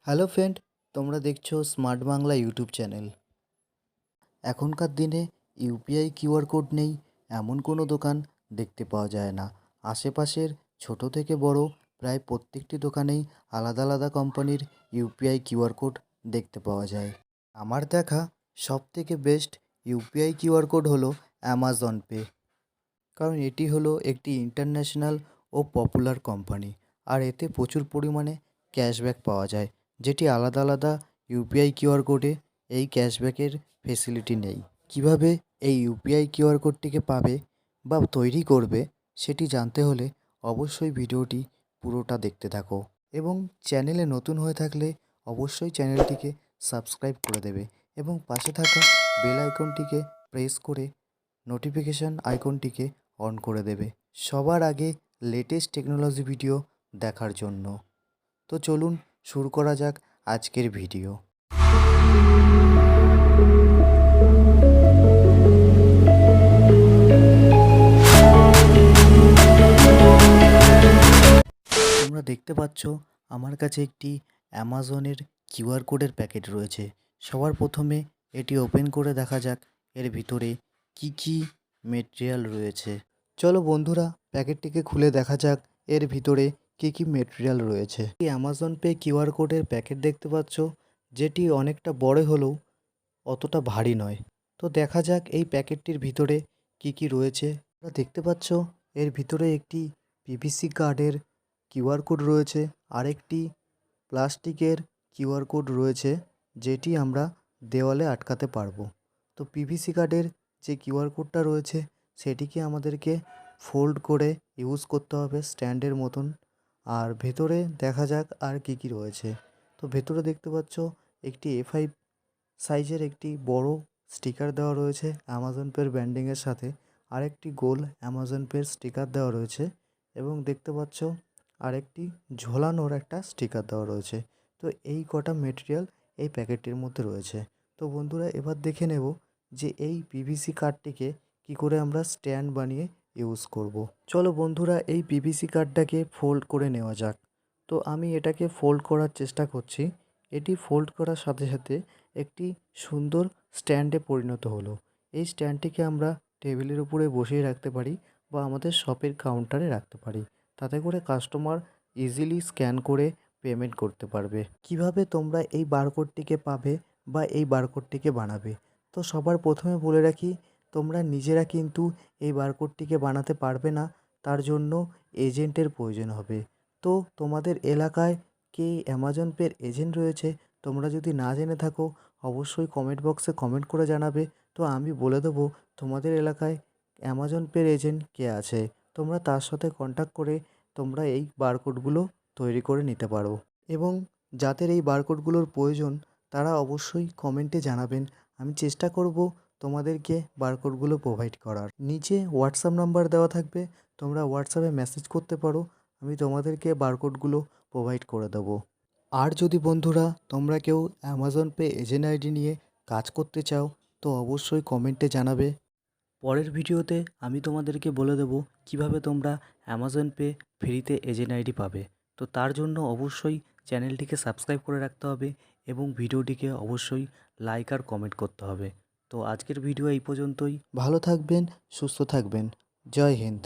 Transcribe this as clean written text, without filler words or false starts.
Hello friend, তোমরা দেখছো smart Bangla YouTube channel. এখনকার দিনে ইউপিআই কিউআর কোড নেই এমন কোনো দোকান দেখতে পাওয়া যায় না। আশেপাশের ছোট থেকে বড় প্রায় প্রত্যেকটি দোকানেই আলাদা আলাদা কোম্পানির ইউপিআই কিউআর কোড দেখতে পাওয়া যায়। আমার দেখা সবথেকে বেস্ট ইউপিআই কিউআর কোড হলো অ্যামাজন পে, কারণ এটি হলো একটি ইন্টারন্যাশনাল ও পপুলার কোম্পানি। আর এতে প্রচুর পরিমাণে ক্যাশব্যাক পাওয়া যায়, যেটি আলাদা আলাদা ইউপিআই কিউআর কোডে এই ক্যাশব্যাকের ফেসিলিটি নেই। কিভাবে এই ইউপিআই কিউআর কোডটিকে পাবে বা তৈরি করবে সেটি জানতে হলে অবশ্যই ভিডিওটি পুরোটা দেখতে থাকো, এবং চ্যানেলে নতুন হয়ে থাকলে অবশ্যই চ্যানেলটিকে সাবস্ক্রাইব করে দেবে এবং পাশে থাকা বেল আইকনটিকে প্রেস করে নোটিফিকেশান আইকনটিকে অন করে দেবে সবার আগে লেটেস্ট টেকনোলজি ভিডিও দেখার জন্য। তো চলুন শুরু করা যাক আজকের ভিডিও। তোমরা দেখতে পাচ্ছ আমার কাছে একটি অ্যামাজনের কিউআর কোডের প্যাকেট রয়েছে। সবার প্রথমে এটি ওপেন করে দেখা যাক এর ভিতরে কি কি মেটেরিয়াল রয়েছে। চলো বন্ধুরা, প্যাকেটটিকে খুলে দেখা যাক এর ভিতরে কি কি মেটেরিয়াল রয়েছে। এই অ্যামাজন পে কিউআর কোডের প্যাকেট দেখতে পাচ্ছ, যেটি অনেকটা বড় হলেও অতটা ভারী নয়। তো দেখা যাক এই প্যাকেটটির ভিতরে কি কি রয়েছে। তোমরা দেখতে পাচ্ছ এর ভিতরে একটি পিভিসি কার্ডের কিউআর কোড রয়েছে, আরেকটি প্লাস্টিকের কিউআর কোড রয়েছে, যেটি আমরা দেওয়ালে আটকাতে পারবো। তো পিভিসি কার্ডের যে কিউআর কোডটা রয়েছে সেটিকে আমাদেরকে ফোল্ড করে ইউজ করতে হবে স্ট্যান্ডের মতন। আর ভেতরে দেখা যাক আর কি কি রয়েছে। তো ভেতরে দেখতে পাচ্ছ একটি A5 সাইজের একটি বড় স্টিকার দেওয়া রয়েছে অ্যামাজন পের ব্র্যান্ডিংয়ের সাথে, আরেকটি গোল অ্যামাজন পের স্টিকার দেওয়া রয়েছে, এবং দেখতে পাচ্ছ আরেকটি ঝোলানোর একটা স্টিকার দেওয়া রয়েছে। তো এই কটা মেটেরিয়াল এই প্যাকেটটির মধ্যে রয়েছে। তো বন্ধুরা, এবার দেখে নেব যে এই পিভিসি কার্ডটিকে কি করে আমরা স্ট্যান্ড বানিয়ে ইউজ করব। চলো বন্ধুরা, এই পিভিসি কার্ডটাকে ফোল্ড করে নেওয়া যাক। তো আমি এটাকে ফোল্ড করার চেষ্টা করছি। এটি ফোল্ড করার সাথে সাথে একটি সুন্দর স্ট্যান্ডে পরিণত হলো। এই স্ট্যান্ডটিকে আমরা টেবিলের উপরে বসিয়ে রাখতে পারি বা আমাদের শপের কাউন্টারে রাখতে পারি। তাতে করে কাস্টমার ইজিলি স্ক্যান করে পেমেন্ট করতে পারবে। কিভাবে তোমরা এই বারকোডটিকে পাবে বা এই বারকোডটিকে বানাবে? তো সবার প্রথমে বলে রাখি, তোমরা নিজেরা কিন্তু এই বারকোডটিকে বানাতে পারবে না, তার জন্য এজেন্টের প্রয়োজন হবে। তো তোমাদের এলাকায় কে অ্যামাজন পের এজেন্ট রয়েছে তোমরা যদি না জেনে থাকো অবশ্যই কমেন্ট বক্সে কমেন্ট করে জানাবে। তো আমি বলে দেবো তোমাদের এলাকায় অ্যামাজন পের এজেন্ট কে আছে, তোমরা তার সাথে কন্ট্যাক্ট করে তোমরা এই বারকোডগুলো তৈরি করে নিতে পারো। এবং যাদের এই বারকোডগুলোর প্রয়োজন তারা অবশ্যই কমেন্টে জানাবেন, আমি চেষ্টা করব তোমাদেরকে বারকোডগুলো প্রোভাইড করার। নিচে হোয়াটসঅ্যাপ নাম্বার দেওয়া থাকবে, তোমরা হোয়াটসঅ্যাপে মেসেজ করতে পারো, আমি তোমাদেরকে বারকোডগুলো প্রোভাইড করে দেবো। আর যদি বন্ধুরা তোমরা কেউ অ্যামাজন পে এজেন্ট আইডি নিয়ে কাজ করতে চাও তো অবশ্যই কমেন্টে জানাবে। পরের ভিডিওতে আমি তোমাদেরকে বলে দেবো কিভাবে তোমরা অ্যামাজন পে ফ্রিতে এজেন্ট আইডি পাবে। তো তার জন্য অবশ্যই চ্যানেলটিকে সাবস্ক্রাইব করে রাখতে হবে এবং ভিডিওটিকে অবশ্যই লাইক আর কমেন্ট করতে হবে। তো আজকের ভিডিও এই পর্যন্তই। ভালো থাকবেন, সুস্থ থাকবেন। জয় হিন্দ।